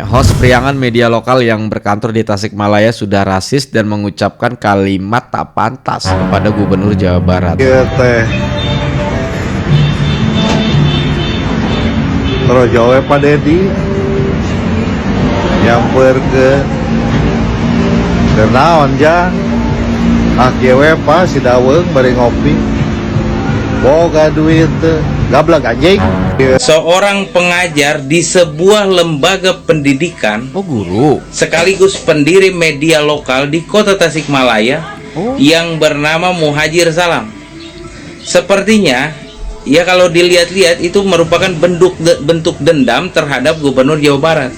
Host Priangan media lokal yang berkantor di Tasikmalaya sudah rasis dan mengucapkan kalimat tak pantas kepada Gubernur Jawa Barat. Iya teh. Terus jawab Pak Dedi nyamper ke naon ja akhirnya Pak si daweng bari ngopi boga duit gablak anjing. Seorang pengajar di sebuah lembaga pendidikan, Guru sekaligus pendiri media lokal di kota Tasikmalaya yang bernama Muhajir Salam. Sepertinya, ya kalau dilihat-lihat itu merupakan bentuk dendam terhadap Gubernur Jawa Barat.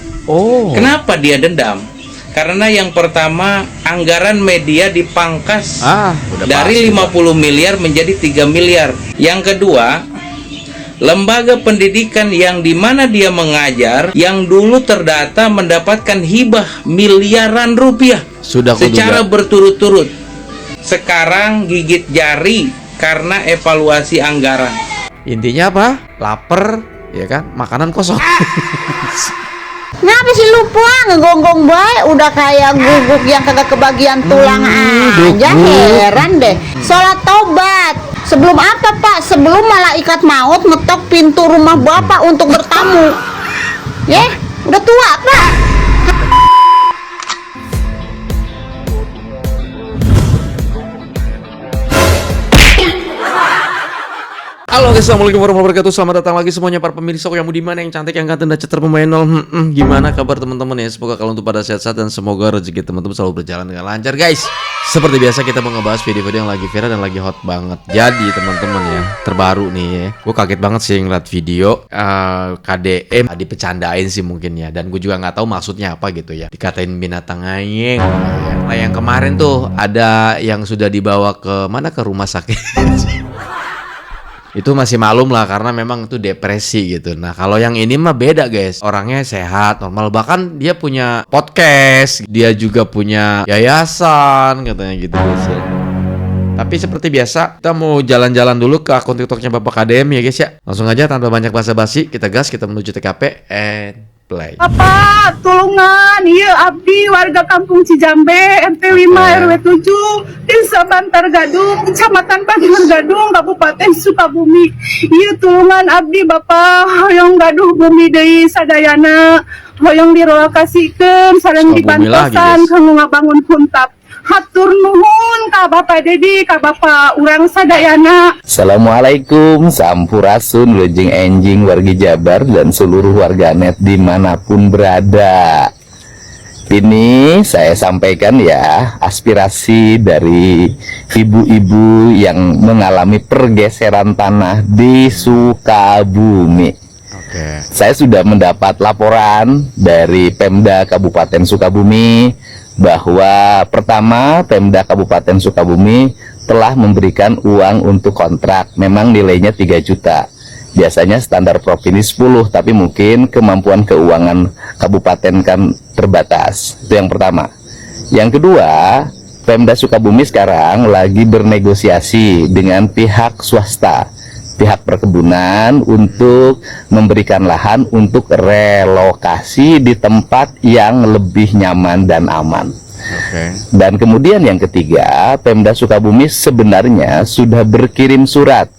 Kenapa dia dendam? Karena yang pertama, anggaran media dipangkas dari 50 miliar menjadi 3 miliar. Yang kedua, lembaga pendidikan yang dimana dia mengajar, yang dulu terdata mendapatkan hibah miliaran rupiah secara berturut-turut, sekarang gigit jari karena evaluasi anggaran. intinya apa? Laper, ya kan? Makanan kosong. Ngapa sih lupa ngegonggong baik udah kayak guguk yang kagak kebagian tulang aja. Heran deh. Sholat tobat sebelum apa Pak? Sebelum malaikat maut ngetok pintu rumah Bapak untuk bertamu. Ya, udah tua Pak. Halo guys, assalamualaikum warahmatullahi wabarakatuh. Selamat datang lagi semuanya para pemirsa yang budiman, yang cantik, yang ganteng, dan cetar pemain nol. Gimana kabar teman-teman ya? Semoga kalian tuh pada sehat-sehat dan semoga rezeki teman-teman selalu berjalan dengan lancar guys. Seperti biasa kita mau ngebahas video-video yang lagi viral dan lagi hot banget. Jadi teman-teman ya, terbaru nih ya, gue kaget banget sih ngeliat video KDM dipecandain sih mungkin ya. Dan gue juga nggak tahu maksudnya apa gitu ya. Dikatain binatang ngayeng. Nah yang kemarin tuh ada yang sudah dibawa ke mana, ke rumah sakit. Itu masih malum lah karena memang itu depresi gitu. Nah kalau yang ini mah beda guys, orangnya sehat, normal, bahkan dia punya podcast, dia juga punya yayasan katanya gitu guys ya. Tapi seperti biasa kita mau jalan-jalan dulu ke akun TikToknya Bapak KDM ya guys ya. Langsung aja tanpa banyak basa-basi kita gas, kita menuju TKP and play. Apa tulungan, iya abdi warga kampung Cijambe RT 5 RW 7 Desa Bantar Gadung Kecamatan Bantar Gadung Kabupaten Sukabumi. Iya tulungan abdi Bapak hoyong gaduh bumi deui sadayana, hoyong direlokasikeun sareng dibantosan kanggo ngabangun puntap. Hatur nuhun ka Bapak Dedi, ka Bapak urang sadayana. Assalamualaikum, sampurasun, lejeng enjing wargi Jabar dan seluruh warganet dimanapun berada. Ini saya sampaikan ya aspirasi dari ibu-ibu yang mengalami pergeseran tanah di Sukabumi. Saya sudah mendapat laporan dari Pemda Kabupaten Sukabumi bahwa pertama Pemda Kabupaten Sukabumi telah memberikan uang untuk kontrak, memang nilainya 3 juta. Biasanya standar provinsi 10, tapi mungkin kemampuan keuangan kabupaten kan terbatas. Itu yang pertama. Yang kedua, Pemda Sukabumi sekarang lagi bernegosiasi dengan pihak swasta, pihak perkebunan untuk memberikan lahan untuk relokasi di tempat yang lebih nyaman dan aman. Dan kemudian yang ketiga, Pemda Sukabumi sebenarnya sudah berkirim surat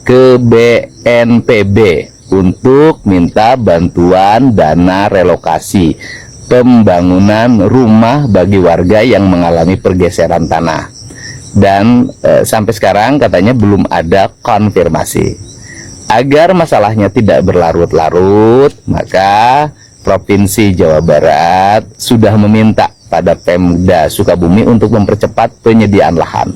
ke BNPB untuk minta bantuan dana relokasi pembangunan rumah bagi warga yang mengalami pergeseran tanah. Dan sampai sekarang katanya belum ada konfirmasi. Agar masalahnya tidak berlarut-larut, maka Provinsi Jawa Barat sudah meminta pada Pemda Sukabumi untuk mempercepat penyediaan lahan.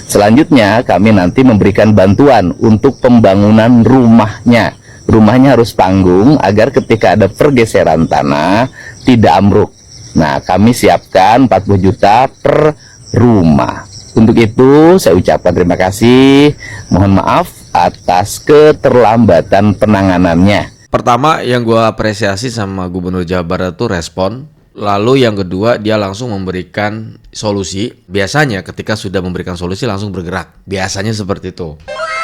Selanjutnya kami nanti memberikan bantuan untuk pembangunan rumahnya. Rumahnya harus panggung agar ketika ada pergeseran tanah tidak ambruk. Nah, kami siapkan 40 juta per rumah. Untuk itu saya ucapkan terima kasih, mohon maaf atas keterlambatan penanganannya. Pertama yang gue apresiasi sama Gubernur Jawa Barat itu respon. Lalu yang kedua dia langsung memberikan solusi, biasanya ketika sudah memberikan solusi langsung bergerak. Biasanya seperti itu.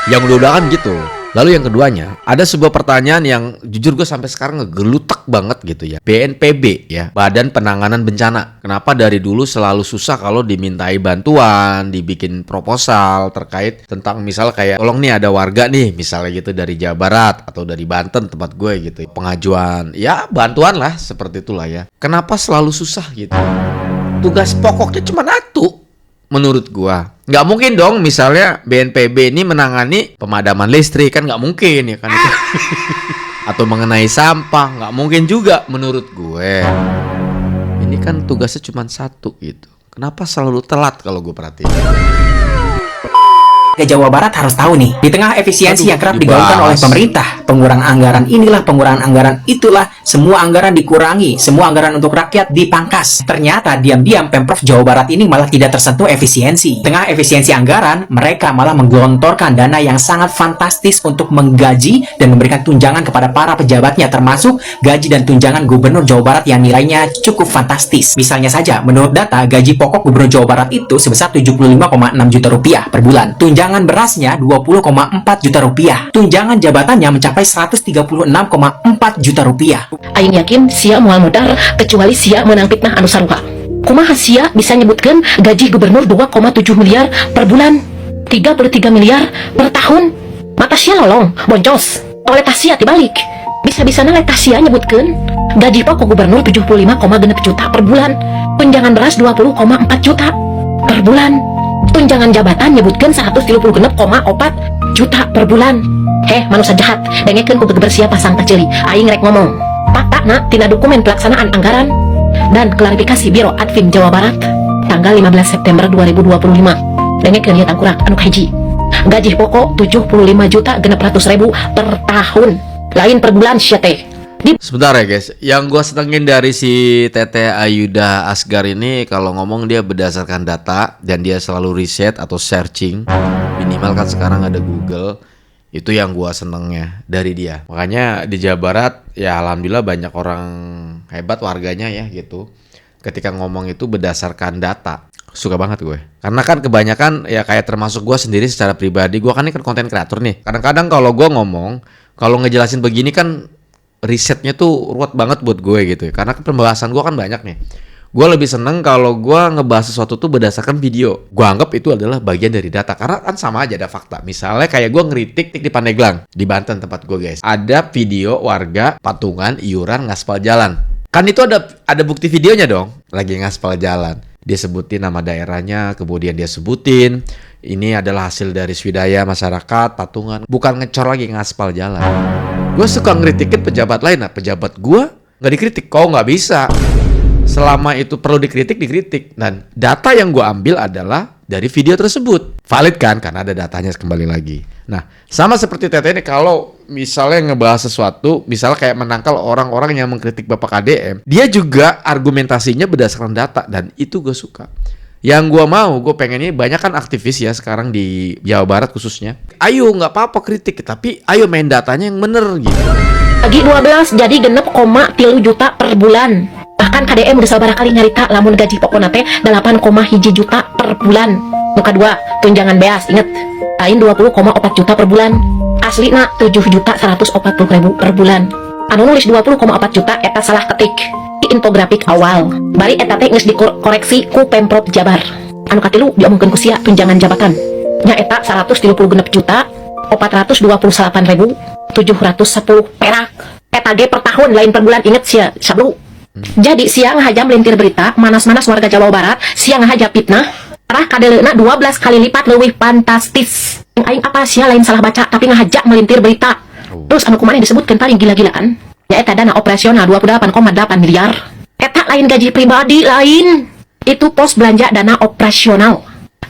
Yang udah kan gitu. Lalu yang keduanya, ada sebuah pertanyaan yang jujur gue sampai sekarang ngegelutak banget gitu ya. BNPB ya, Badan Penanganan Bencana. Kenapa dari dulu selalu susah kalau dimintai bantuan, dibikin proposal terkait tentang misal kayak, tolong nih ada warga nih, misalnya gitu dari Jawa Barat atau dari Banten tempat gue gitu. Pengajuan, ya bantuan lah seperti itulah ya. Kenapa selalu susah gitu? Tugas pokoknya cuma satu. Menurut gua nggak mungkin dong misalnya BNPB ini menangani pemadaman listrik, kan nggak mungkin ya kan itu. Atau mengenai sampah, nggak mungkin juga menurut gue. Ini kan tugasnya cuma satu gitu. Kenapa selalu telat kalau gue perhatiin? Jawa Barat harus tahu nih, di tengah efisiensi yang kerap digaungkan oleh pemerintah, pengurangan anggaran inilah, pengurangan anggaran itulah, semua anggaran dikurangi, semua anggaran untuk rakyat dipangkas. Ternyata diam-diam Pemprov Jawa Barat ini malah tidak tersentuh efisiensi. Di tengah efisiensi anggaran, mereka malah menggelontorkan dana yang sangat fantastis untuk menggaji dan memberikan tunjangan kepada para pejabatnya, termasuk gaji dan tunjangan Gubernur Jawa Barat yang nilainya cukup fantastis. Misalnya saja, menurut data, gaji pokok Gubernur Jawa Barat itu sebesar 75,6 juta rupiah per bulan. Tunjangan berasnya 20,4 juta rupiah. Tunjangan jabatannya mencapai 136,4 juta rupiah. Aing yakin sia moal modal kecuali sia menang fitnah anu saruha. Kumaha sia bisa nyebutkan gaji gubernur 2,7 miliar per bulan, 33 miliar per tahun? Mata sia lolong, boncos. Oleh sia dibalik. Bisa-bisana lek sia nyebutkan gaji pokok gubernur 75,6 juta per bulan, tunjangan beras 20,4 juta per bulan. Tunjangan jabatan nyebutkan 136,4 juta per bulan. Manusia jahat, dengekeun kudu bersia pasang kecili. Aing rek ngomong. Fakta tina dokumen pelaksanaan anggaran dan klarifikasi Biro Admin Jawa Barat tanggal 15 September 2025. Dengekeun ieu tangkurak anu kahiji. Gaji pokok 75.600.000 per tahun. Lain per bulan sia teh. Sebentar ya guys, yang gue senengin dari si Tete Ayuda Asgar ini kalau ngomong dia berdasarkan data dan dia selalu riset atau searching. Minimal kan sekarang ada Google. Itu yang gue senengnya dari dia. Makanya di Jawa Barat ya alhamdulillah banyak orang hebat warganya ya gitu. Ketika ngomong itu berdasarkan data. Suka banget gue. Karena kan kebanyakan ya kayak termasuk gue sendiri secara pribadi. Gue kan ini kan konten kreator nih. Kadang-kadang kalau gue ngomong, kalau ngejelasin begini kan risetnya tuh ruwet banget buat gue gitu ya. Karena pembahasan gue kan banyak nih. Gue lebih seneng kalau gue ngebahas sesuatu tuh berdasarkan video. Gue anggap itu adalah bagian dari data. Karena kan sama aja ada fakta. Misalnya kayak gue ngeritik di Pandeglang, di Banten tempat gue guys. Ada video warga patungan iuran ngaspal jalan. Kan itu ada bukti videonya dong. Lagi ngaspal jalan. Dia sebutin nama daerahnya, kemudian dia sebutin ini adalah hasil dari swadaya masyarakat patungan. Bukan ngecor lagi ngaspal jalan. Gue suka ngeritikin pejabat lain. Nah, pejabat gue nggak dikritik. Kok nggak bisa? Selama itu perlu dikritik. Dan data yang gue ambil adalah dari video tersebut. Valid kan? Karena ada datanya kembali lagi. Nah, sama seperti Tete ini kalau misalnya ngebahas sesuatu, misalnya kayak menangkal orang-orang yang mengkritik Bapak KDM, dia juga argumentasinya berdasarkan data. Dan itu gue suka. Yang gue pengennya banyak kan aktivis ya sekarang di Jawa Barat khususnya. Ayo nggak apa-apa kritik, tapi ayo main datanya yang bener gitu. Gaji 12 jadi 6,3 juta per bulan. Bahkan KDM udah sabar kali nyarita lamun gaji pokokna teh 8,1 juta per bulan. Nu kadua, tunjangan beas inget. Lain 20,4 juta per bulan. Aslina 7.140.000 per bulan. Anu nulis 20,4 juta eta salah ketik. Infografik awal bari eta teh geus dikoreksi ku Pemprov Jabar. Anu katilu diomongkeun ku sia tunjangan jabatan nya eta 136 juta 428.710 perak eta ge per tahun lain per bulan inget sia sablu. Jadi sia ngahaja melintir berita manas-manas warga Jawa Barat, sia ngahaja fitnah arah kadeleuna 12 kali lipat leuwih fantastis. Aing apa sia lain salah baca tapi ngahaja melintir berita. Terus anu kumaha disebutkeun paling gila-gilaan ya eta dana operasional 28,8 miliar. Eta lain gaji pribadi lain. Itu pos belanja dana operasional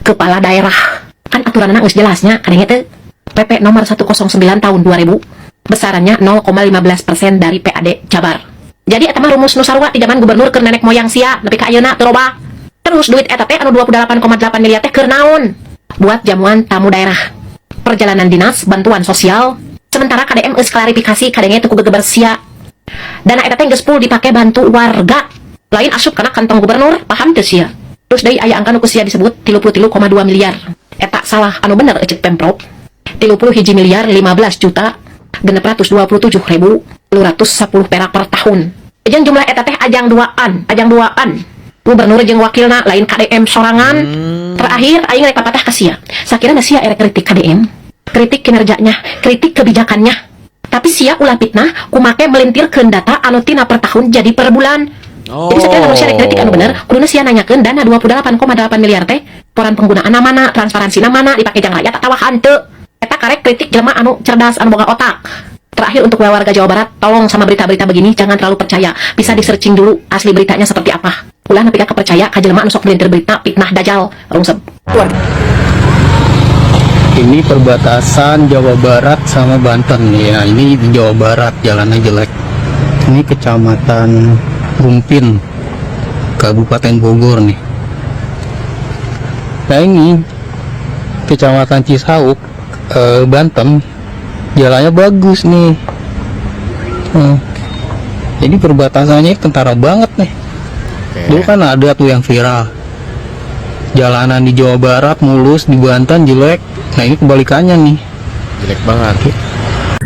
kepala daerah. Kan aturanna geus jelasnya kadenge teh PP nomor 109 tahun 2000. Besarannya 0,15% dari PAD Jabar. Jadi eta mah rumus nu sarua di zaman gubernur keur nenek moyang sia nepi ka ayeuna teu robah. Terus duit eta teh anu 28,8 miliar teh keur naon? Buat jamuan tamu daerah, perjalanan dinas, bantuan sosial. Sementara KDM geus klarifikasi kadenge teu gegeber sia. Dana eta teh geus full dipake bantu warga. Lain asup kana kantong gubernur, paham teu sia? Terus dari aya angka nu sia disebut 33,2 miliar. Eta salah, anu bener cek Pemprov. 31 miliar 15 juta 627.210 perak per tahun. Jeung jumlah eta teh ajang duaan. Gubernur jeung wakilna lain KDM sorangan. Terakhir aing rek papatah ka sia. Sakirana sia erek kritik KDM, kritik kinerjanya, kritik kebijakannya. Tapi sia ulah fitnah kumake melintirkeun data anu tina per tahun jadi per bulan. Jadi sakirana manusia rek kritik anu bener, kuduna sia nanyakeun dana 28,8 miliar teh poran penggunaan mana, transparansi mana, dipake jang rakyat atawa hanteu. Eta karek kritik jelema anu cerdas, anu boga otak. Terakhir untuk warga Jawa Barat, tolong sama berita-berita begini jangan terlalu percaya. Bisa di-searching dulu asli beritanya seperti apa. Ulah nepi ka kepercaya ka jelema anu sok melintir berita fitnah dajal. Rungsep. Ini perbatasan Jawa Barat sama Banten ya. Ini di Jawa Barat jalannya jelek. Ini kecamatan Rumpin, Kabupaten Bogor nih. Nah ini kecamatan Cisauk, Banten, jalannya bagus nih. Jadi perbatasannya kentara banget nih. Dulu kan ada tuh yang viral, jalanan di Jawa Barat mulus, di Banten jelek. Nah ini kebalikannya nih, Jelek banget.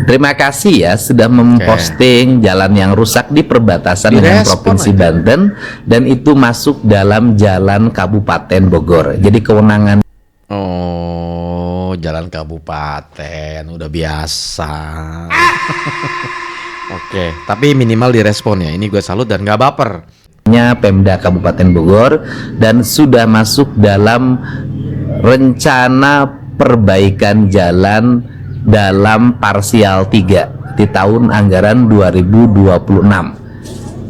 Terima kasih ya sudah memposting jalan yang rusak di perbatasan dengan Provinsi Banten, dan itu masuk dalam jalan Kabupaten Bogor. Jadi kewenangan. Oh, jalan kabupaten udah biasa. Oke, tapi minimal direspon ya. Ini gue salut dan nggak baper. Pemda Kabupaten Bogor dan sudah masuk dalam rencana perbaikan jalan dalam parsial 3 di tahun anggaran 2026.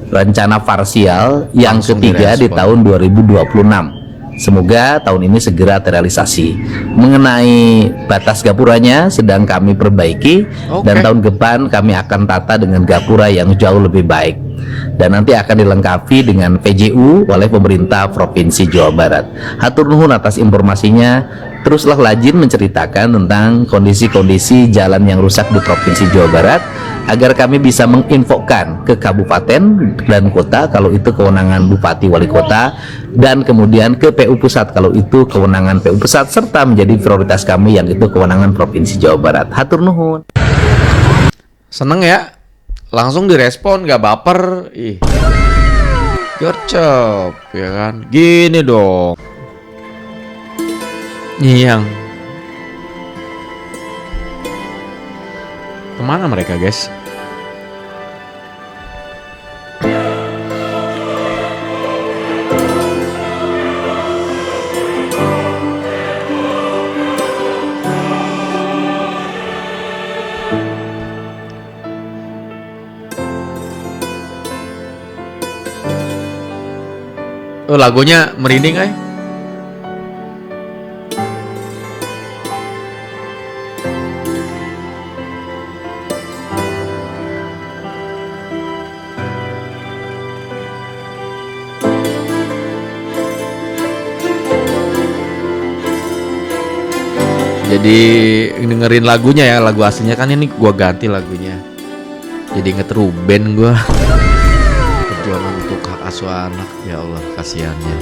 Rencana parsial yang Langsung ketiga direspon di tahun 2026. Semoga tahun ini segera terrealisasi. Mengenai batas gapuranya sedang kami perbaiki, dan tahun depan kami akan tata dengan gapura yang jauh lebih baik. Dan nanti akan dilengkapi dengan PJU oleh pemerintah Provinsi Jawa Barat. Hatur nuhun atas informasinya. Teruslah Lajin menceritakan tentang kondisi-kondisi jalan yang rusak di Provinsi Jawa Barat, agar kami bisa menginfokan ke kabupaten dan kota kalau itu kewenangan Bupati Wali Kota, dan kemudian ke PU Pusat kalau itu kewenangan PU Pusat, serta menjadi prioritas kami yang itu kewenangan Provinsi Jawa Barat. Hatur nuhun. Seneng ya, langsung direspon, gak baper. Ih, gercep ya kan. Gini dong, Nyiyang. Kemana mereka guys? Oh, lagunya merinding ay. Jadi dengerin lagunya ya, lagu aslinya kan ini gua ganti lagunya. Jadi inget Ruben gua. Perjuangan untuk hak asuh anak, ya Allah, kasihannya.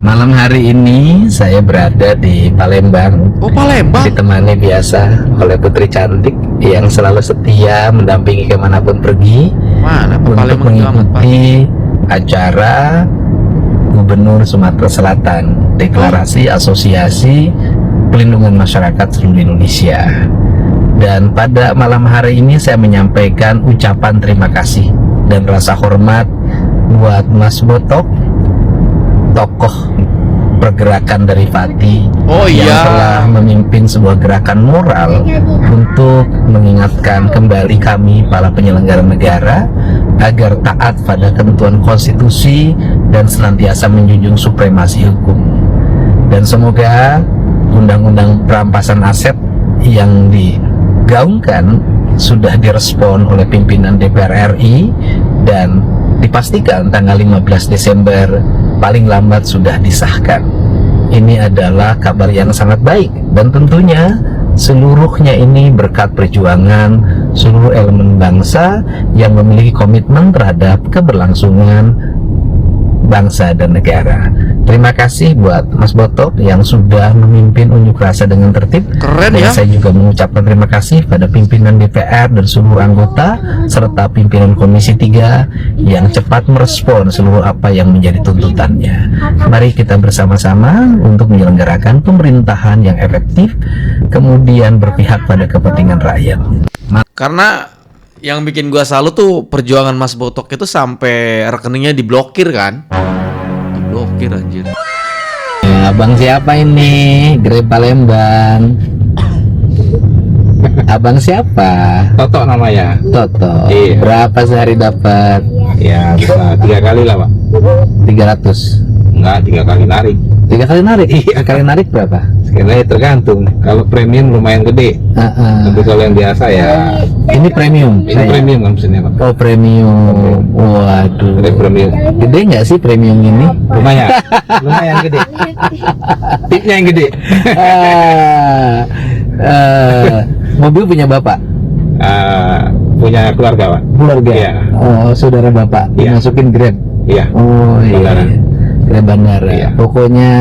Malam hari ini saya berada di Palembang. Oh, Palembang. Ditemani biasa oleh putri cantik yang selalu setia mendampingi kemanapun pergi. Mana untuk Palembang mengikuti acara Gubernur Sumatera Selatan, deklarasi asosiasi pelindungan masyarakat seluruh Indonesia. Dan pada malam hari ini saya menyampaikan ucapan terima kasih dan rasa hormat buat Mas Botok, tokoh pergerakan dari Pati, yang telah memimpin sebuah gerakan moral untuk mengingatkan kembali kami para penyelenggara negara agar taat pada ketentuan konstitusi dan senantiasa menjunjung supremasi hukum. Dan semoga undang-undang perampasan aset yang digaungkan sudah direspon oleh pimpinan DPR RI dan dipastikan tanggal 15 Desember paling lambat sudah disahkan. Ini adalah kabar yang sangat baik, dan tentunya seluruhnya ini berkat perjuangan seluruh elemen bangsa yang memiliki komitmen terhadap keberlangsungan bangsa dan negara. Terima kasih buat Mas Botok yang sudah memimpin unjuk rasa dengan tertib. Keren Dan ya. saya juga mengucapkan terima kasih pada pimpinan DPR dan seluruh anggota serta pimpinan Komisi 3 yang cepat merespon seluruh apa yang menjadi tuntutannya. Mari kita bersama-sama untuk menyelenggarakan pemerintahan yang efektif, kemudian berpihak pada kepentingan rakyat. Karena yang bikin gua salut tuh perjuangan Mas Botok itu sampai rekeningnya diblokir kan? Diblokir anjir. Abang siapa ini? Grey Palembang. Abang siapa? Toto namanya. Toto. Iya. Berapa sehari dapat? Ya bisa 3 kali lah Pak. 300. Enggak, 3 kali narik. 3 kali narik? Iya. Kali narik berapa? Sebenarnya tergantung. Kalau premium lumayan gede. Tapi kalau yang biasa ya Ini premium. ini premium kan mesinnya Pak. Oh, premium. Waduh. Ini premium. Gede nggak sih premium ini? Lumayan. Lumayan gede. Tipnya yang gede. Mobil punya bapak? Punya keluarga Pak. Keluarga? Iya. Oh, saudara bapak? Iya. Dimasukin Grab? Iya. Oh iya. Bandara. Grab bandara. Iya. Pokoknya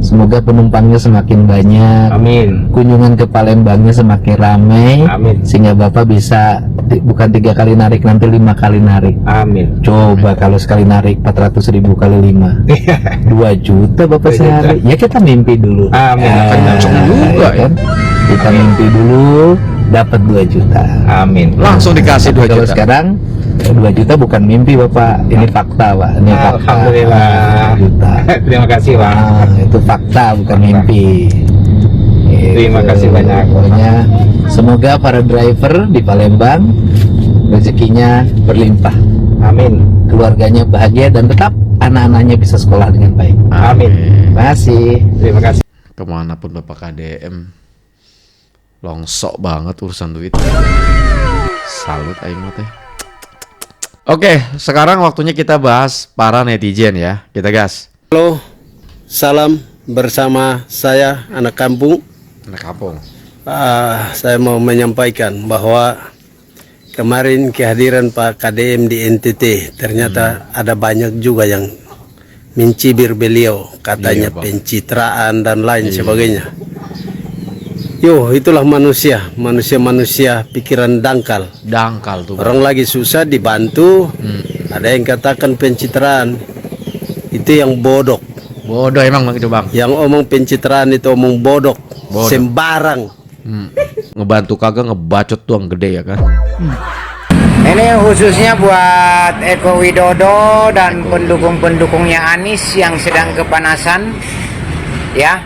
semoga penumpangnya semakin banyak. Amin. Kunjungan ke Palembangnya semakin ramai. Amin. Sehingga bapak bisa bukan 3 kali narik, nanti 5 kali narik. Amin. Coba kalau sekali narik 400.000 kali 5 2 juta bapak 2 juta. sehari. Ya kita mimpi dulu. Amin. Kenceng juga ya. kan? Kita mimpi dulu dapat 2 juta. Amin. Langsung dikasih 2 Kalau juta. sekarang 2 juta bukan mimpi bapak, ini fakta pak. Ini fakta. Alhamdulillah. 2 juta. Terima kasih Pak. Itu fakta bukan mimpi. Terima kasih banyak. Pokoknya semoga para driver di Palembang rezekinya berlimpah, Amin. keluarganya bahagia dan tetap anak-anaknya bisa sekolah dengan baik. Amin. Terima kasih. Terima kasih. Kemanapun Bapak KDM, longsok banget urusan duit. Salut aing mah teh. Oke, sekarang waktunya kita bahas para netizen ya. Kita gas. Halo, salam bersama saya anak kampung. Anak kampung. Saya mau menyampaikan bahwa kemarin kehadiran Pak KDM di NTT ternyata ada banyak juga yang mencibir beliau, katanya Iya, Bang. pencitraan dan lain sebagainya. Yo, itulah manusia pikiran dangkal. Dangkal tuh. Orang lagi susah dibantu, ada yang katakan pencitraan. Itu yang bodoh. Bodoh emang Bang itu Bang. Yang omong pencitraan itu omong bodoh. Bodoh. Sembarang. Ngebantu kagak ngebacot doang gede ya kan. Ini khususnya buat Eko Widodo dan pendukung-pendukungnya Anies yang sedang kepanasan. Ya.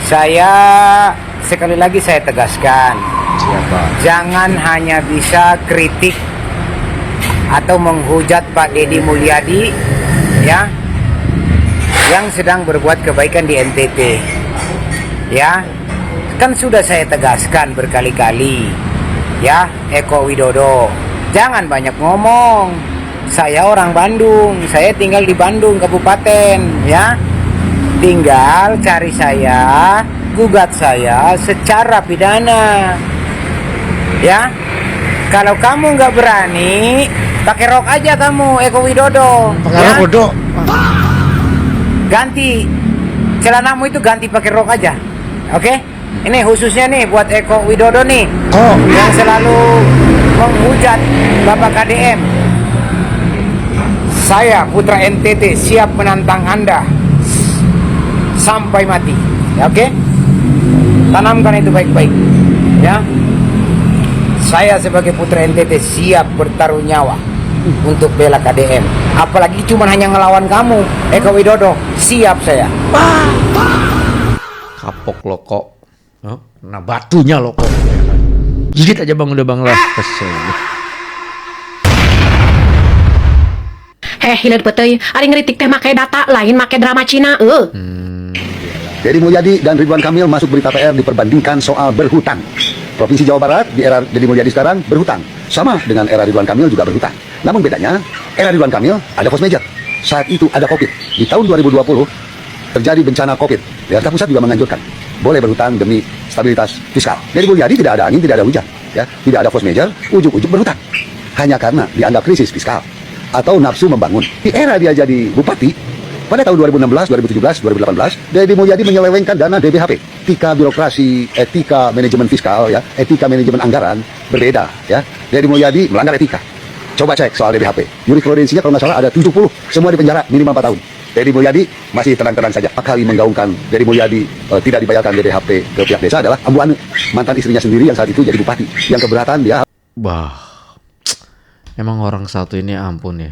Saya sekali lagi saya tegaskan. Siapa? Jangan hanya bisa kritik atau menghujat Pak Deddy Mulyadi ya yang sedang berbuat kebaikan di NTT. Ya. Kan sudah saya tegaskan berkali-kali. Ya, Eko Widodo, jangan banyak ngomong. Saya orang Bandung, saya tinggal di Bandung Kabupaten, ya. Tinggal cari saya, gugat saya secara pidana. Ya. Kalau kamu nggak berani, pakai rok aja kamu, Eko Widodo. Pakai rok bodoh. Ganti celanamu itu ganti pakai rok aja. Oke? Ini khususnya nih buat Eko Widodo nih. Yang selalu menghujat Bapak KDM. Saya putra NTT siap menantang Anda sampai mati. Ya, oke? Tanamkan itu baik-baik. Ya. Saya sebagai putra NTT siap bertaruh nyawa untuk bela KDM. Apalagi cuma hanya ngelawan kamu, Eko Widodo. Siap saya. Kapok lo kok. Oh, nah batunya lo kok. Gigit aja Bang udah Bang lah. Kesel. Hilir beteuy, ari ngeritik teh make data lain make drama Cina. Deddy Mulyadi dan Ridwan Kamil masuk berita PR diperbandingkan soal berhutang. Provinsi Jawa Barat di era Deddy Mulyadi sekarang berhutang. Sama dengan era Ridwan Kamil juga berhutang. Namun bedanya, era Ridwan Kamil ada force major. Saat itu ada COVID. Di tahun 2020 terjadi bencana COVID. Pemerintah pusat juga menganjurkan boleh berhutang demi stabilitas fiskal. Deddy Mulyadi tidak ada angin, tidak ada hujan, ya, tidak ada force major, ujuk-ujuk berhutang. Hanya karena dianggap krisis fiskal. atau nafsu membangun. Di era dia jadi bupati, pada tahun 2016, 2017, 2018, Deddy Mulyadi menyelewengkan dana DBHP. Etika birokrasi, etika manajemen fiskal, ya, etika manajemen anggaran berbeda. Ya, Deddy Mulyadi melanggar etika. Coba cek soal DBHP. Jurisprudensinya kalau nggak salah ada 70, semua di penjara minimal 4 tahun. Deddy Mulyadi masih tenang-tenang saja. Kali menggaungkan Deddy Mulyadi tidak dibayarkan DBHP ke pihak desa adalah Ambu Ane, mantan istrinya sendiri yang saat itu jadi bupati. Yang keberatan dia. Bah, emang orang satu ini ampun ya.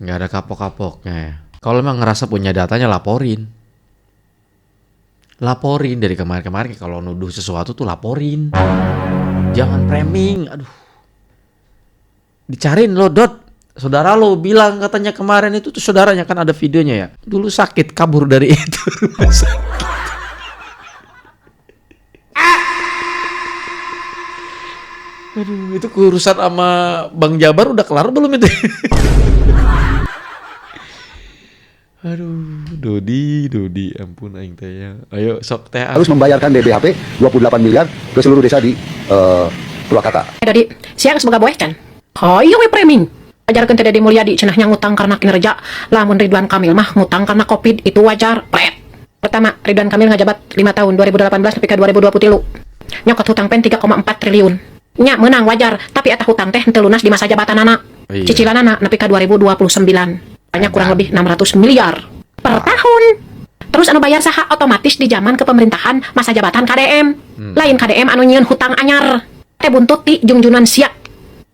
Nggak ada kapok-kapoknya ya. Kalau emang ngerasa punya datanya laporin. Laporin dari kemarin-kemarin, kalau nuduh sesuatu tuh laporin. Jangan framing, aduh. Dicariin lo, Dot. Saudara lo bilang katanya kemarin itu tuh saudaranya, kan ada videonya ya. Dulu sakit kabur dari itu rumah sakit. Aduh, itu urusan sama Bang Jabar udah kelar belum itu? Aduh, Dodi, ampun aing teh ya. Ayo sok teh. Harus membayarkan DBHP 28 miliar ke seluruh desa di Purwakarta. Dodi, siang semoga boeh kan? Oh iya we framing. Ajarkan Deddy Mulyadi cenahnya ngutang karena kinerja, lamun Ridwan Kamil mah ngutang karena Covid itu wajar. Pret. Pertama, Ridwan Kamil ngajabat 5 tahun 2018 sampai ke 2023. Nyokot hutang pen 3,4 triliun. Nya menang wajar, tapi eta hutang teh henteu lunas di masa jabatan anak. Iya. Cicilan anak nepi ka 2029. Banyak kurang lebih 600 miliar per tahun. Terus anu bayar saha otomatis di zaman kepemerintahan masa jabatan KDM. Lain KDM anu nyieun hutang anyar. Teh buntut ti jungjunan sia.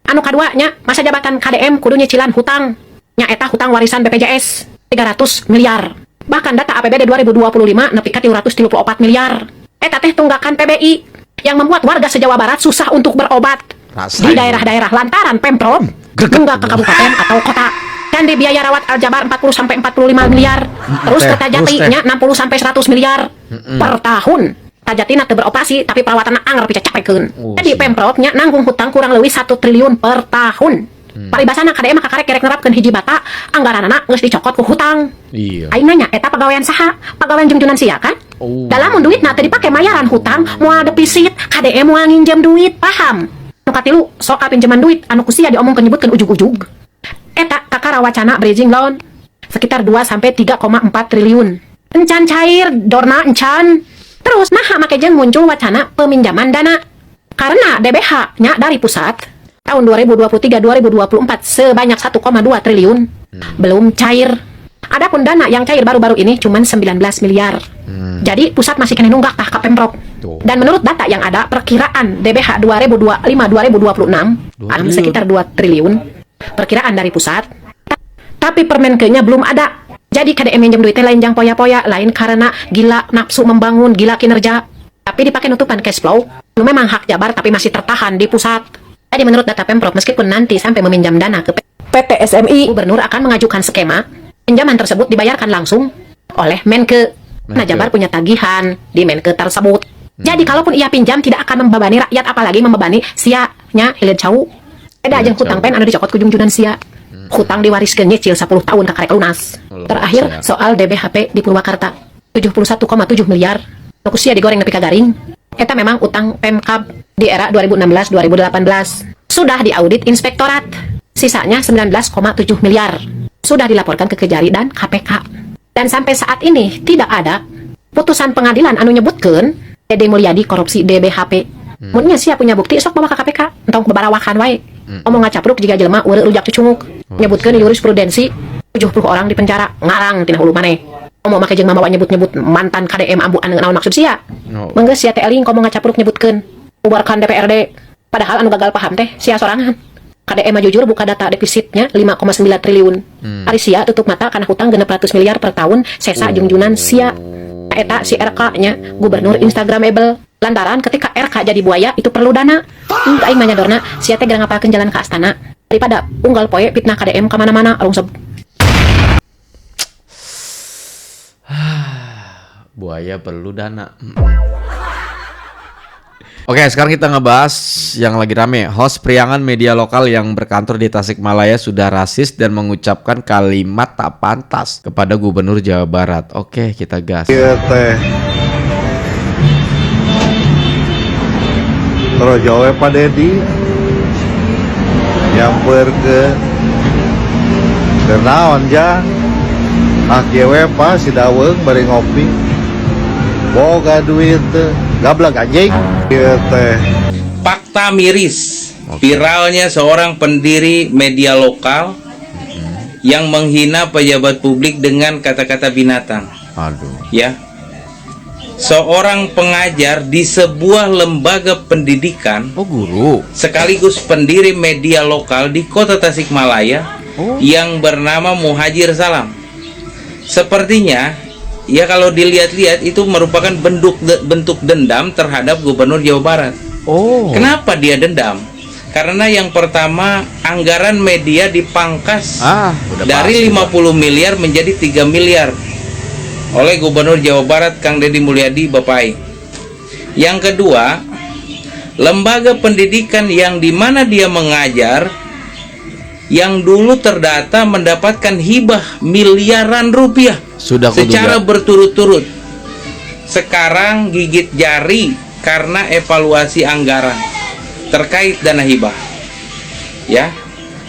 Anu kaduanya, masa jabatan KDM kudu nyicilan hutang. Nya eta hutang warisan BPJS 300 miliar. Bahkan data APBD 2025 nepi ka 334 miliar. Eta teh tunggakan PBI yang membuat warga se-Jawa Barat susah untuk berobat di daerah-daerah lantaran Pemprov enggak ke kabupaten atau kota. Dan di biaya rawat Aljabar 40 sampai 45 miliar. Terus Kertajatinya 60 sampai 100 miliar per tahun. Tajatina teu beroperasi tapi perawatan anggar pica capekeun. Jadi Pemprovnya nanggung hutang kurang leuwih 1 triliun per tahun. Paribasana KDM mah kakarek kerek nerapkeun hiji bata anggaranna geus dicokot ku hutang. Iya. Aing nanya eta pagawean saha? Pagawean jungjunan sia kan? Dalam mun duitna teu dipake mayaran hutang, moal defisit, KDM moal nginjem duit, paham? Nu katilu sok pinjaman duit anu kusia diomongkeun nyebutkeun ujug-ujug. Eta kakara wacana bridging loan sekitar 2 sampai 3,4 triliun. Encan cair, dorna encan. Terus nah make jeung muncul wacana peminjaman dana karena DBH-nya dari pusat tahun 2023-2024 sebanyak 1,2 triliun belum cair. Adapun dana yang cair baru-baru ini cuma 19 miliar. Jadi pusat masih kena nunggak tah ka Pemprov. Dan menurut data yang ada perkiraan DBH 2025-2026 ada sekitar 2 triliun perkiraan dari pusat. Tapi Permenkeu-nya belum ada. Jadi KDM minjem duitnya lain jang poya-poya, lain karena gila nafsu membangun, gila kinerja. Tapi dipakai nutupan cash flow. Lu memang hak Jabar tapi masih tertahan di pusat. Jadi menurut data Pemprov, meskipun nanti sampai meminjam dana ke PT SMI, Gubernur akan mengajukan skema pinjaman tersebut dibayarkan langsung oleh Menkeu. Nah, Jabar punya tagihan di Menkeu tersebut. Jadi kalaupun ia pinjam tidak akan membebani rakyat, apalagi membebani sia-nya hilir cau. Beda jeung hutang pen anu dicokot ku jungjunan sia. Hutang diwariskeun nyicil 10 tahun ka karek lunas. Terakhir soal DBHP di Purwakarta 71,7 miliar. Nu sia digoreng nepi ka garing. Eta memang utang Pemkab di era 2016-2018. Sudah diaudit inspektorat. Sisanya 19,7 miliar. Sudah dilaporkan ke Kejari dan KPK. Dan sampai saat ini tidak ada putusan pengadilan anu nyebutkeun Deddy Mulyadi korupsi DBHP. Munnya sia punya bukti sok bawa ka KPK, entong babarawakan wae. Omong ngacapruk jika jelema ureu rujak cucunguk. Nyebutkeun jurisprudensi 70 orang di penjara ngarang tina hulu maneh. Omong make jeung mamawa nyebut-nyebut mantan KDM Ambu Ane naon maksud sia. Mangga sia teh eling ngomong ngacapruk nyebutkeun bubarkan DPRD. Padahal anu gagal paham teh sia sorangan. KDM mah jujur buka data defisitnya 5,9 triliun. Ari sia tutup mata karena hutang 600 miliar per tahun sesa jungjunan sia. Eta si RK-nya gubernur instagramable. Lantaran ketika RK jadi buaya itu perlu dana. Aing mah nyadorna sia teh gara ngapalkeun jalan ke astana daripada unggal poe fitnah KDM ka mana-mana rungsep. Buaya perlu dana. Oke, sekarang kita ngebahas yang lagi rame. Host periangan media lokal yang berkantor di Tasikmalaya sudah rasis dan mengucapkan kalimat tak pantas kepada Gubernur Jawa Barat. Oke, kita gas. Iya teh. Terus jawab Pak Deddy. nyamper ke naon ja akhirnya pas si daweng bari ngopi boga duit gablak anjing ieu teh. Fakta miris, viralnya seorang pendiri media lokal yang menghina pejabat publik dengan kata-kata binatang. Aduh. Ya. Seorang pengajar di sebuah lembaga pendidikan, guru, sekaligus pendiri media lokal di kota Tasikmalaya yang bernama Muhajir Salam. Sepertinya, ya kalau dilihat-lihat itu merupakan bentuk dendam terhadap Gubernur Jawa Barat. Kenapa dia dendam? Karena yang pertama, anggaran media dipangkas dari 50 miliar menjadi 3 miliar oleh Gubernur Jawa Barat Kang Deddy Mulyadi Bapai. Yang kedua, lembaga pendidikan yang dimana dia mengajar yang dulu terdata mendapatkan hibah miliaran rupiah secara berturut-turut, sekarang gigit jari karena evaluasi anggaran terkait dana hibah. Ya,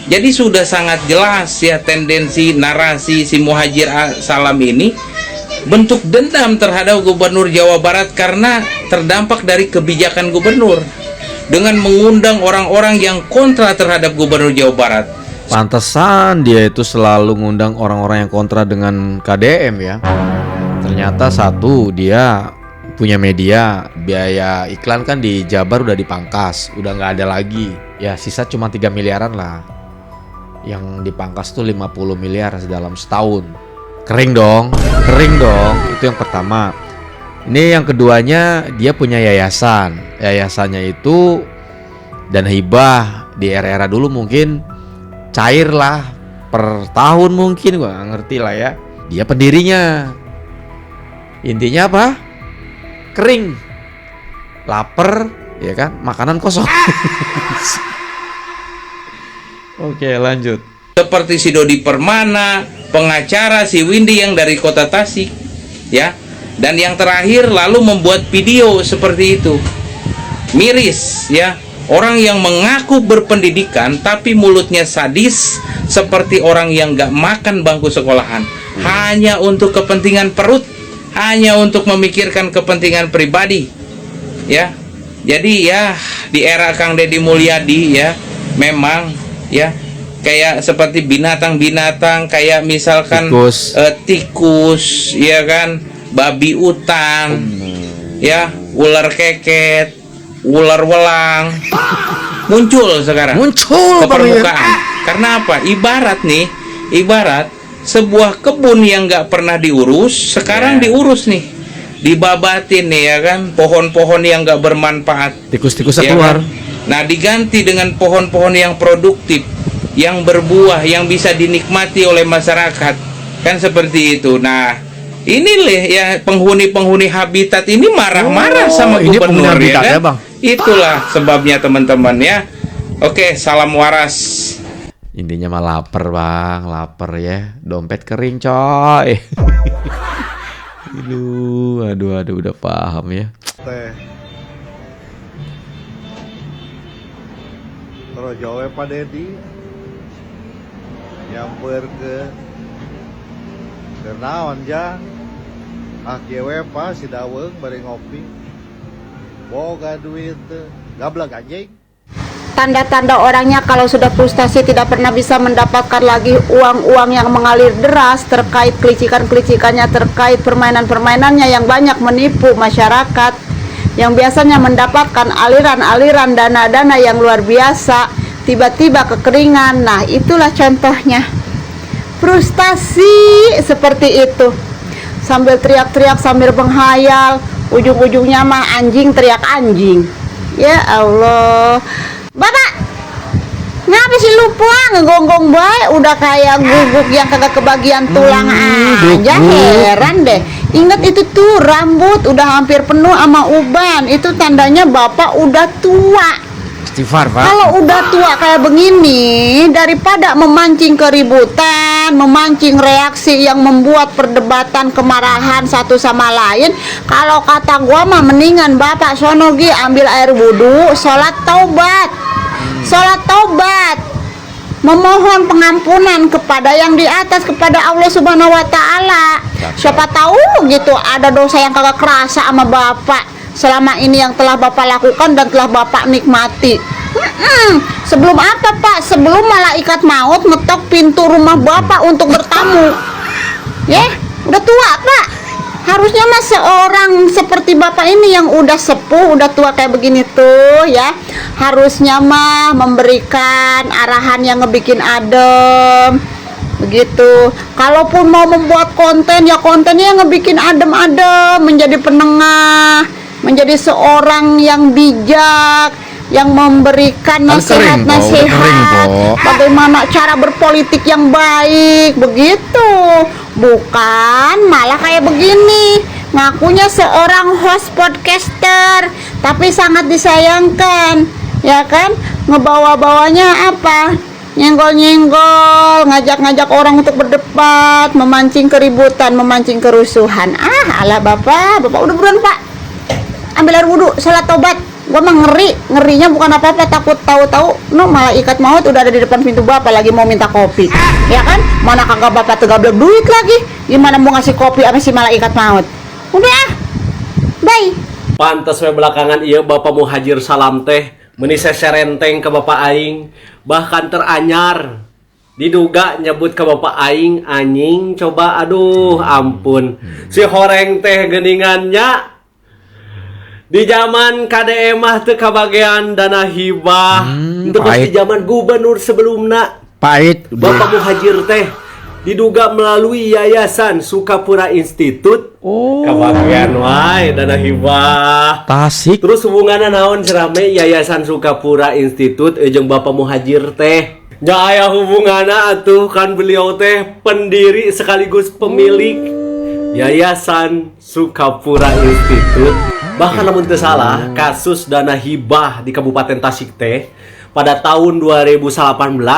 jadi sudah sangat jelas ya tendensi narasi si Muhajir Salam ini bentuk dendam terhadap Gubernur Jawa Barat karena terdampak dari kebijakan gubernur dengan mengundang orang-orang yang kontra terhadap Gubernur Jawa Barat. Pantesan dia itu selalu ngundang orang-orang yang kontra dengan KDM ya. Ternyata satu, dia punya media, biaya iklan kan di Jabar udah dipangkas, udah nggak ada lagi. Ya sisa cuma 3 miliaran lah. Yang dipangkas tuh 50 miliar dalam setahun. Kering dong. Itu yang pertama. Ini yang keduanya, dia punya yayasan. Yayasannya itu dan hibah di era-era dulu mungkin cair lah per tahun, mungkin gua nggak ngerti lah ya. Dia pendirinya. Intinya apa? Kering, lapar, ya kan? Makanan kosong. Oke, lanjut. Seperti si Dodi Permana, pengacara si Windy yang dari kota Tasik, ya. Dan yang terakhir lalu membuat video seperti itu. Miris, ya. Orang yang mengaku berpendidikan tapi mulutnya sadis seperti orang yang gak makan bangku sekolahan, hanya untuk kepentingan perut, hanya untuk memikirkan kepentingan pribadi, ya. Jadi ya di era Kang Deddy Mulyadi ya memang ya kayak seperti binatang-binatang, kayak misalkan tikus, ya kan, babi hutan, ya, ular keket, ular welang, muncul sekarang, ke permukaan. Karena apa? Ibarat sebuah kebun yang nggak pernah diurus, sekarang diurus nih, dibabatin nih, ya kan, pohon-pohon yang nggak bermanfaat, tikus-tikusnya ya keluar. Kan? Nah, diganti dengan pohon-pohon yang produktif, yang berbuah, yang bisa dinikmati oleh masyarakat, kan seperti itu. Nah, ini ya penghuni-penghuni habitat ini marah-marah sama gubernur, ya kan? Bang. Itulah sebabnya teman-teman ya. Oke, salam waras. Intinya mah lapar bang, lapar ya, dompet kering coy. Aduh, udah paham ya. Terus jawab Pak Deddy nyamper ke naon ja akhirnya pas si daweng bari ngopi boga duit gablak anjing. Tanda-tanda orangnya kalau sudah frustasi tidak pernah bisa mendapatkan lagi uang-uang yang mengalir deras terkait kelicikan-kelicikannya, terkait permainan-permainannya yang banyak menipu masyarakat, yang biasanya mendapatkan aliran-aliran dana-dana yang luar biasa, tiba-tiba kekeringan. Nah, itulah contohnya. Frustasi seperti itu. Sambil teriak-teriak, sambil menghayal, ujung-ujungnya mah anjing teriak anjing. Ya Allah. Bapak, ngapa sih lupa ngegonggong baik, udah kayak guguk yang kagak kebagian tulang aja, heran deh. Ingat itu tuh rambut udah hampir penuh sama uban, itu tandanya bapak udah tua. Istighfar, Pak. Kalau udah tua kayak begini, daripada memancing keributan, memancing reaksi yang membuat perdebatan, kemarahan satu sama lain, kalau kata gua mah mendingan bapak sonogi ambil air wudhu, sholat taubat. memohon pengampunan kepada yang di atas, kepada Allah Subhanahu wa taala. Siapa tahu gitu ada dosa yang kagak kerasa sama Bapak selama ini yang telah Bapak lakukan dan telah Bapak nikmati. Sebelum apa Pak? Sebelum malaikat maut ngetok pintu rumah Bapak untuk bertamu. Ya, udah tua Pak. Harusnya mah seorang seperti Bapak ini yang udah sepuh, udah tua kayak begini tuh ya, harusnya mah memberikan arahan yang ngebikin adem begitu. Kalaupun mau membuat konten, ya kontennya yang ngebikin adem-adem, menjadi penengah, menjadi seorang yang bijak, yang memberikan nasihat-nasihat bagaimana cara berpolitik yang baik begitu. Bukan malah kayak begini, ngakunya seorang host podcaster tapi sangat disayangkan, ya kan? Ngebawa-bawanya apa? Nyenggol-nyenggol, ngajak-ngajak orang untuk berdebat, memancing keributan, memancing kerusuhan. Alah Bapak udah buruan Pak, ambil air wudhu, sholat tobat. Gua mah ngerinya bukan apa-apa, takut tahu-tahu malaikat maut udah ada di depan pintu Bapak lagi mau minta kopi, ya kan? Mana kagak Bapak tegablek duit lagi, gimana mau ngasih kopi sama si malaikat maut? Udah, bye. Pantes we belakangan iya Bapak Muhajir Salam teh meuni seserenteng ke Bapak aing, bahkan teranyar diduga nyebut ke Bapak aing anjing. Coba aduh ampun, si horeng teh geningannya di zaman KDM mah teu kabagean dana hibah. Itu pas di zaman gubernur sebelumna pahit. Bapak Muhajir teh diduga melalui Yayasan Sukapura Institute. Kabagean wae dana hibah. Tasik. Terus hubunganna naon cerame Yayasan Sukapura Institute jeung Bapak Muhajir teh? Nya aya hubunganna atuh kan beliau teh pendiri sekaligus pemilik Yayasan Sukapura Institute. Bahkan namun teu salah, kasus dana hibah di Kabupaten Tasik teh pada tahun 2018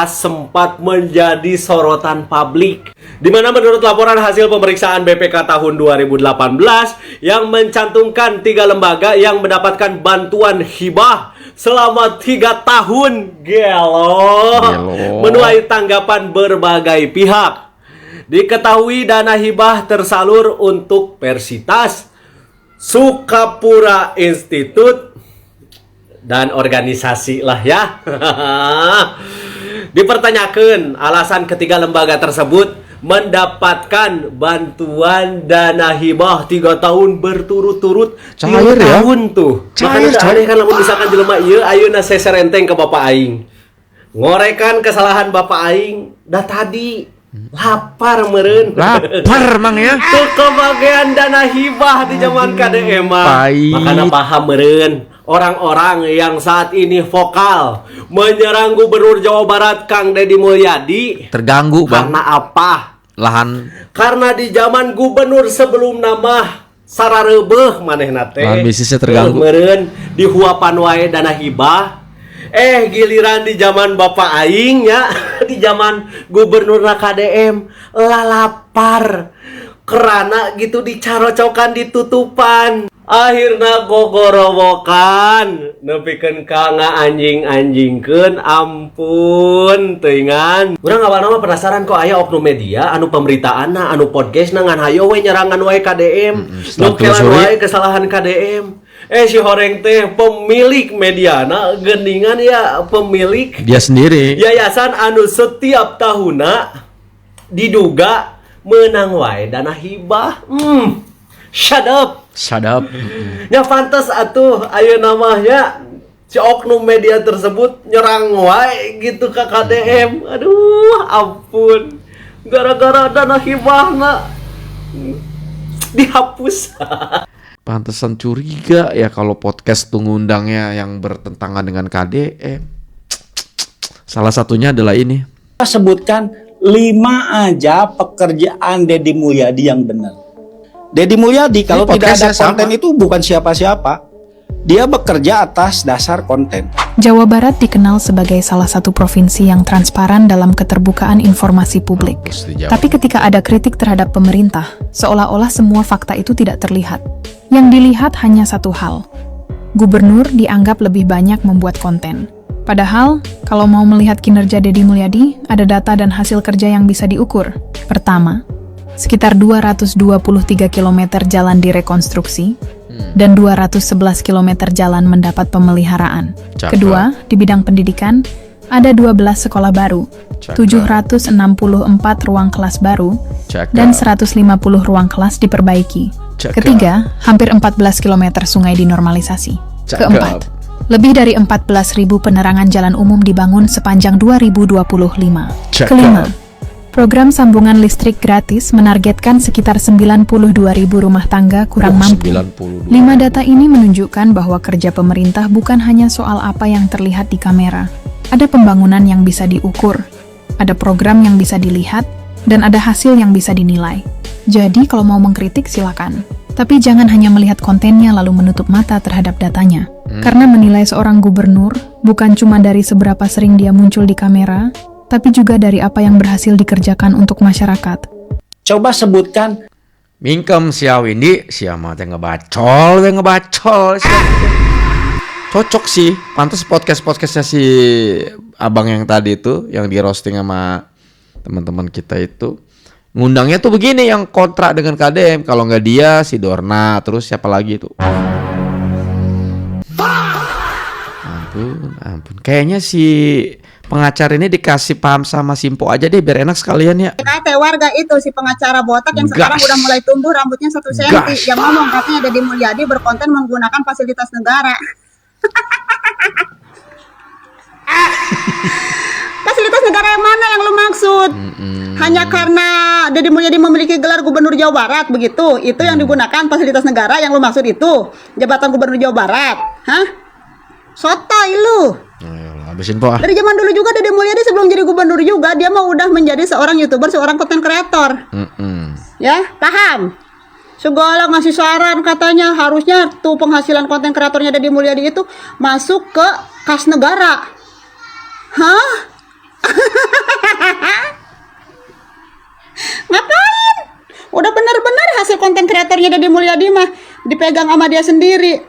sempat menjadi sorotan publik, di mana menurut laporan hasil pemeriksaan BPK tahun 2018 yang mencantumkan 3 lembaga yang mendapatkan bantuan hibah selama 3 tahun. Gelo. Menuai tanggapan berbagai pihak. Diketahui dana hibah tersalur untuk Persitas, Sukapura Institute, dan organisasi lah ya. Dipertanyakan alasan ketiga lembaga tersebut mendapatkan bantuan dana hibah 3 tahun berturut-turut. 3 tahun tuh. Makanya aneh kan lamun misalkan jelema ieu ayeuna seserenteng ke Bapak aing, ngorekan kesalahan Bapak aing dah tadi lapar meren. Lapar mang ya. Tuh kebagian dana hibah di zaman KDM mah. Makanya paham meren orang-orang yang saat ini vokal menyerang Gubernur Jawa Barat Kang Deddy Mulyadi. Terganggu Bang. Karena apa? Lahan. Karena di zaman gubernur sebelum nama sarareubeuh manehna teh. Lahan bisnisnya terganggu. Meren dihuapan wae dana hibah. Giliran di zaman Bapak aing ya, di zaman gubernur KDM lapar kerana gitu dicarocokan ditutupan. Akhirna gogorowokan nepikeun ka anjing-anjingkeun. Ampun teuingan. Urang awalna penasaran kok aya oknum media anu pemberitaanna anu podcast ngan hayo we nyerangan wae KDM. Nukelan wae kesalahan KDM. Si horeng teh pemilik mediana geningan ya, pemilik dia sendiri yayasan anu setiap tahunna diduga menang wae dana hibah. Shut up. Ya pantas atuh ayeuna mah ya si oknum media tersebut nyerang wae gitu ke KDM. Aduh ampun, gara-gara dana hibahna dihapus. Pantesan curiga ya kalau podcast tuh ngundangnya yang bertentangan dengan KDM. Salah satunya adalah ini. Kita sebutkan 5 aja pekerjaan Deddy Mulyadi yang benar. Deddy Mulyadi kalau tidak ada konten itu bukan siapa-siapa. Dia bekerja atas dasar konten. Jawa Barat dikenal sebagai salah satu provinsi yang transparan dalam keterbukaan informasi publik. Tapi ketika ada kritik terhadap pemerintah, seolah-olah semua fakta itu tidak terlihat. Yang dilihat hanya satu hal. Gubernur dianggap lebih banyak membuat konten. Padahal, kalau mau melihat kinerja Deddy Mulyadi, ada data dan hasil kerja yang bisa diukur. Pertama, sekitar 223 km jalan direkonstruksi, dan 211 km jalan mendapat pemeliharaan. Cakep. Kedua, di bidang pendidikan, ada 12 sekolah baru, 764 ruang kelas baru, dan 150 ruang kelas diperbaiki. Cakep. Ketiga, hampir 14 km sungai dinormalisasi. Cakep. Keempat, lebih dari 14.000 penerangan jalan umum dibangun sepanjang 2025. Cakep. Kelima, program sambungan listrik gratis menargetkan sekitar 92.000 rumah tangga kurang mampu. 92. 5 data ini menunjukkan bahwa kerja pemerintah bukan hanya soal apa yang terlihat di kamera. Ada pembangunan yang bisa diukur, ada program yang bisa dilihat, dan ada hasil yang bisa dinilai. Jadi kalau mau mengkritik silakan. Tapi jangan hanya melihat kontennya lalu menutup mata terhadap datanya. Karena menilai seorang gubernur bukan cuma dari seberapa sering dia muncul di kamera, tapi juga dari apa yang berhasil dikerjakan untuk masyarakat. Coba sebutkan. Mingkem sia Windy, sia mah teh ngebacol. Cocok sih, pantas podcastnya si abang yang tadi itu, yang di roasting sama teman-teman kita itu. Ngundangnya tuh begini, yang kontrak dengan KDM. Kalau nggak dia, si Dorna, terus siapa lagi tuh? Ampun. Kayaknya si pengacara ini dikasih paham sama Simpo aja deh, biar enak sekalian ya. Kata warga itu si pengacara botak yang sekarang udah mulai tumbuh rambutnya 1 senti, yang ngomong katanya Deddy Mulyadi berkonten menggunakan fasilitas negara. Fasilitas negara yang mana yang lu maksud? Hanya karena Deddy Mulyadi memiliki gelar gubernur Jawa Barat begitu? Itu yang digunakan fasilitas negara yang lu maksud itu? Jabatan gubernur Jawa Barat? Hah? Sotoy lu. Habisin po. Dari zaman dulu juga Deddy Mulyadi sebelum jadi gubernur juga dia mah udah menjadi seorang YouTuber, seorang content creator. Ya, paham? Segala ngasih saran katanya harusnya tuh penghasilan konten kreatornya Deddy Mulyadi itu masuk ke kas negara. Hah? Ngapain? Udah benar-benar hasil konten kreatornya Deddy Mulyadi mah dipegang sama dia sendiri.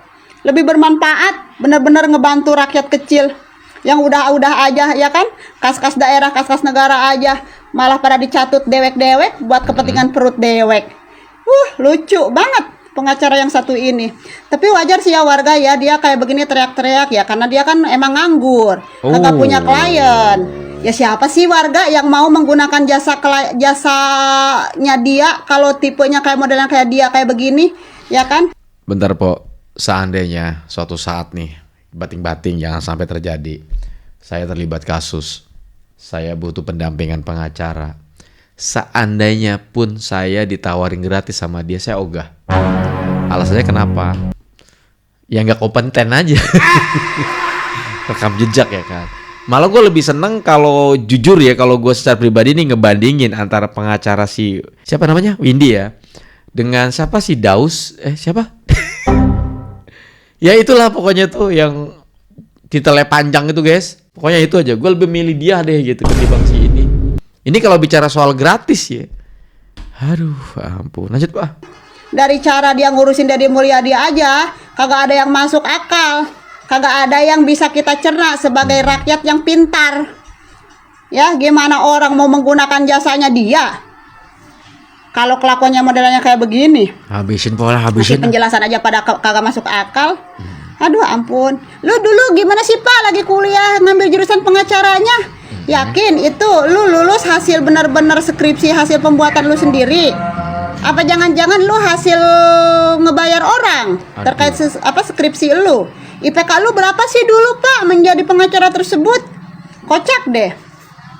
Lebih bermanfaat, benar-benar ngebantu rakyat kecil yang udah-udah aja ya kan, kas-kas daerah, kas-kas negara aja malah pada dicatut dewek-dewek buat kepentingan perut dewek. Lucu banget pengacara yang satu ini. Tapi wajar sih ya warga ya, dia kayak begini teriak-teriak ya karena dia kan emang nganggur, kagak punya klien. Ya siapa sih warga yang mau menggunakan jasanya dia kalau tipenya kayak modelnya kayak dia kayak begini, ya kan? Bentar po, seandainya suatu saat nih bating-bating jangan sampai terjadi, saya terlibat kasus, saya butuh pendampingan pengacara. Seandainya pun saya ditawarin gratis sama dia, saya ogah. Alasannya kenapa? Ya nggak kompeten aja. Rekam jejak ya kan. Malah gue lebih seneng kalau jujur ya, kalau gue secara pribadi nih ngebandingin antara pengacara si siapa namanya Windy ya dengan siapa si Daus siapa? Ya itulah pokoknya tuh yang titelnya panjang itu guys. Pokoknya itu aja. Gue lebih milih dia deh gitu ketimbang si ini. Ini kalau bicara soal gratis ya. Aduh, ampun. Lanjut, Pak. Dari cara dia ngurusin Deddy Mulyadi aja, kagak ada yang masuk akal. Kagak ada yang bisa kita cerna sebagai rakyat yang pintar. Ya, gimana orang mau menggunakan jasanya dia? Kalau kelakuannya modelnya kayak begini. Habisin pola, habisin. Penjelasan aja pada kagak masuk akal. Aduh, ampun. Lu dulu gimana sih, Pak? Lagi kuliah ngambil jurusan pengacaranya? Yakin itu lu lulus hasil benar-benar skripsi, hasil pembuatan lu sendiri? Apa jangan-jangan lu hasil ngebayar orang terkait skripsi lu? IPK lu berapa sih dulu, Pak, menjadi pengacara tersebut? Kocak deh.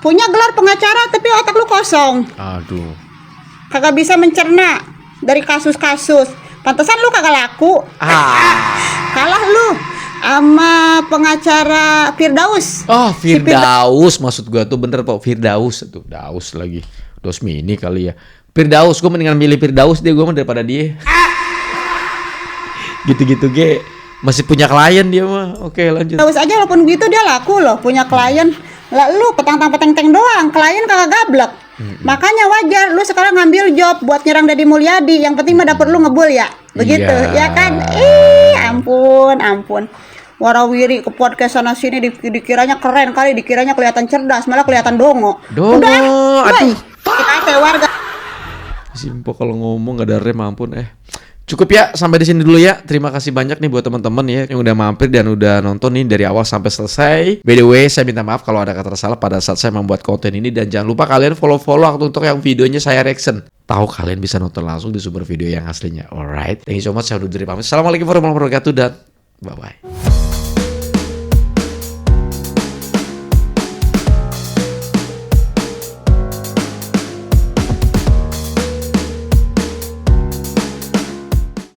Punya gelar pengacara tapi otak lu kosong. Aduh. Kagak bisa mencerna dari kasus-kasus. Pantesan lu kagak laku. Kalah lu sama pengacara Firdaus. Oh, Firdaus maksud gua tuh bener Pak, Firdaus tuh. Daus lagi. Dos mini kali ya. Firdaus, gua mendingan milih Firdaus dia gua daripada dia. Gitu-gitu ge. Masih punya klien dia mah. Oke, lanjut. Firdaus aja walaupun gitu dia laku loh, punya klien. Lah lu petang-petang doang, klien kagak gablek. Makanya wajar lu sekarang ngambil job buat nyerang Deddy Mulyadi. Yang penting mah dapet lu ngebul ya. Begitu, ya kan? Ampun. warawiri ke podcast sana sini dikiranya keren kali, dikiranya kelihatan cerdas, malah kelihatan dongo. Dongo, aduh. Kita kayak warga. Simpo kalau ngomong gak ada rem, ampun. Cukup ya, sampai di sini dulu ya. Terima kasih banyak nih buat teman-teman ya yang udah mampir dan udah nonton nih dari awal sampai selesai. By the way, saya minta maaf kalau ada kata salah pada saat saya membuat konten ini, dan jangan lupa kalian follow untuk yang videonya saya reaction. Tahu kalian bisa nonton langsung di sumber video yang aslinya. Alright, thank you so much. Saya udah dari pamit. Assalamualaikum warahmatullahi wabarakatuh dan bye bye.